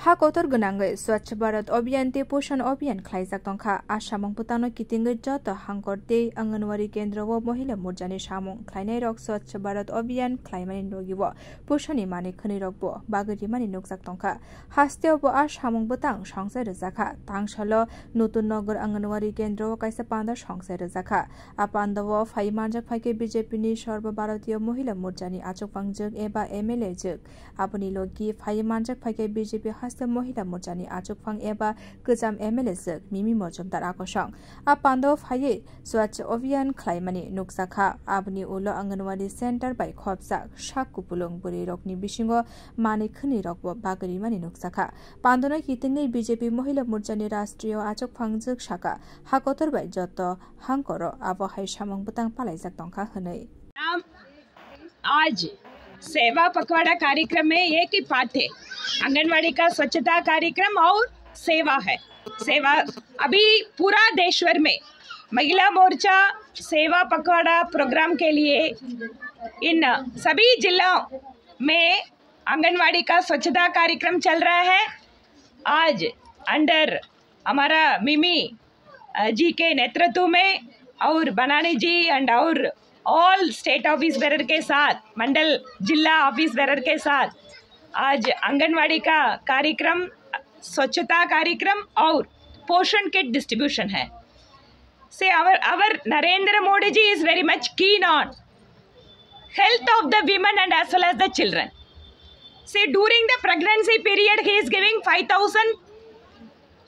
ha kotor gonangai Swachh Bharat Abhiyan te Poshan Abhiyan khlaijak tongkha Assamong putano kitingai joto hangkorte Anganwadi Kendra o Mohila Morjani samung khlainai rok Swachh Bharat Abhiyan khlaimani nogibo Poshani mani khani rokbo bagari mani nokjak tongkha hasteo bo Assamong butang songsai rjakha tangsalo Notun Nagar Anganwadi Kendra o kaisa panda songsai rjakha apandao phai manjak phaike BJP ni Sarva Bharatiya Mohila Morjani achukpangjak eba MLA juk apni logi phai manjak phaike BJP haste Mohila Morjani achukphang eba gojam MLA juk Mimi Mojumdar akosong apandao phai Swachh Abhiyan khlaimani nokjakha apni ulo Anganwadi Center bai khopjak sakupulung buri rokni bisingo mani khani rokbo bagari mani nokjakha pandona kitingai BJP Mohila Morjani Rashtriyo achukphang juk saka hakotor bai joto hangkoro abo hai samong butang palaijak tongkha hwnei आज सेवा पखवाड़ा कार्यक्रम में एक ही पाठ है। आंगनवाड़ी का स्वच्छता कार्यक्रम और सेवा है। सेवा अभी पूरा देश भर में महिला मोर्चा सेवा पखवाड़ा प्रोग्राम के लिए इन सभी जिलों में आंगनवाड़ी का स्वच्छता कार्यक्रम चल रहा है। आज अंडर हमारा मिमी जी के नेतृत्व में और बनानी जी एंड और ऑल स्टेट ऑफिस बेरर के साथ मंडल जिला ऑफिस बेरर के साथ आज आंगनवाड़ी का कार्यक्रम स्वच्छता कार्यक्रम और पोषण किट डिस्ट्रीब्यूशन है। से our Narendra Modi ji is very much keen on health of the women and as well as the children. Say during the pregnancy period he is giving 5,000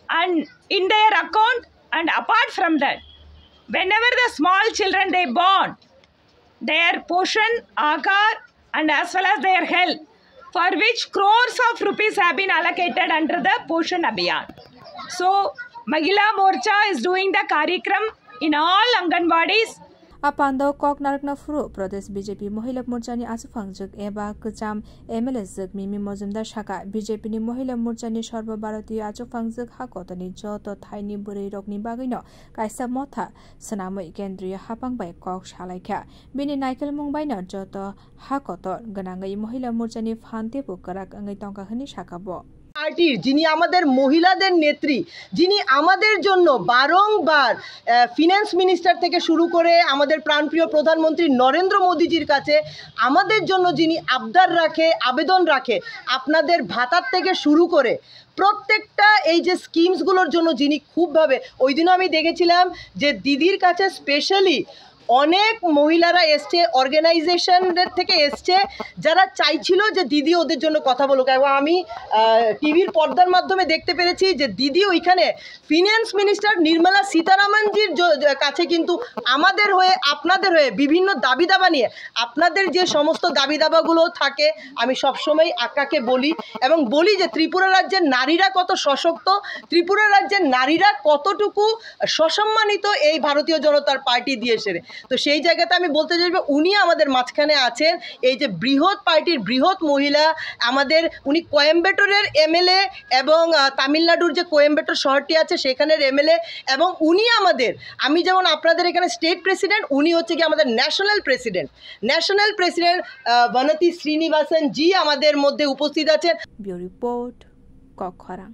and in their account, and apart from that whenever the small children they born, their portion, aakar and as well as their health, for which crores of rupees have been allocated under the Poshan Abhiyan. So Mahila Morcha is doing the कार्यक्रम in all Anganwadis. apandao koknarak na furu Pradesh BJP Mohila Morjani achukpangjak eba gojam MLA juk Mimi Mojumdar saka BJP ni Mohila Morjani Sarva Bharatiya achukpangjak hakotoni joto thaini buri rokni bagaino kaisa motha swnamui kendriya hapangbai kok salaikha bini naikel mungbaino joto hakotor gonangai Mohila Morjani phante bukarak angai tongka hini sakabo পার্টির যিনি আমাদের মহিলাদের নেত্রী, যিনি আমাদের জন্য বারংবার finance minister থেকে শুরু করে আমাদের প্রাণপ্রিয় প্রধানমন্ত্রী নরেন্দ্র মোদীজির কাছে আমাদের জন্য যিনি আবদার রাখে, আবেদন রাখে, আপনাদের ভাতার থেকে শুরু করে প্রত্যেকটা এই যে স্কিমসগুলোর জন্য যিনি খুবভাবে, ওই দিনও আমি দেখেছিলাম যে দিদির কাছে স্পেশালি অনেক মহিলারা এসছে, অর্গানাইজেশনের থেকে এসছে যারা চাইছিল যে দিদি ওদের জন্য কথা বলুক, এবং আমি টিভির পর্দার মাধ্যমে দেখতে পেরেছি যে দিদি ওইখানে ফিনান্স মিনিস্টার নির্মলা সীতারামনজির কাছে কিন্তু আমাদের হয়ে, আপনাদের হয়ে বিভিন্ন দাবি দাবা নিয়ে, আপনাদের যে সমস্ত দাবি দাবাগুলো থাকে আমি সবসময় আকাকে বলি এবং বলি যে ত্রিপুরা রাজ্যের নারীরা কত সশক্ত, ত্রিপুরা রাজ্যের নারীরা কতটুকু সসম্মানিত এই ভারতীয় জনতার পার্টি দিয়েছে। তো সেই জায়গাতে আমি বলতে চাইব উনি আমাদের মাঝখানে আছেন, এই যে বৃহৎ পার্টির বৃহৎ মহিলা আমাদের, উনি কোয়েম্বাটোরের MLA এবং তামিলনাড়ুর যে কোয়েম্বাটোর শহরটি আছে সেখানের MLA, এবং উনি আমাদের, আমি যেমন আপনাদের এখানে স্টেট প্রেসিডেন্ট, উনি হচ্ছে কি আমাদের ন্যাশনাল প্রেসিডেন্ট বনতি শ্রীনিবাসন জি আমাদের মধ্যে উপস্থিত আছেন। Bureau report কখরাং।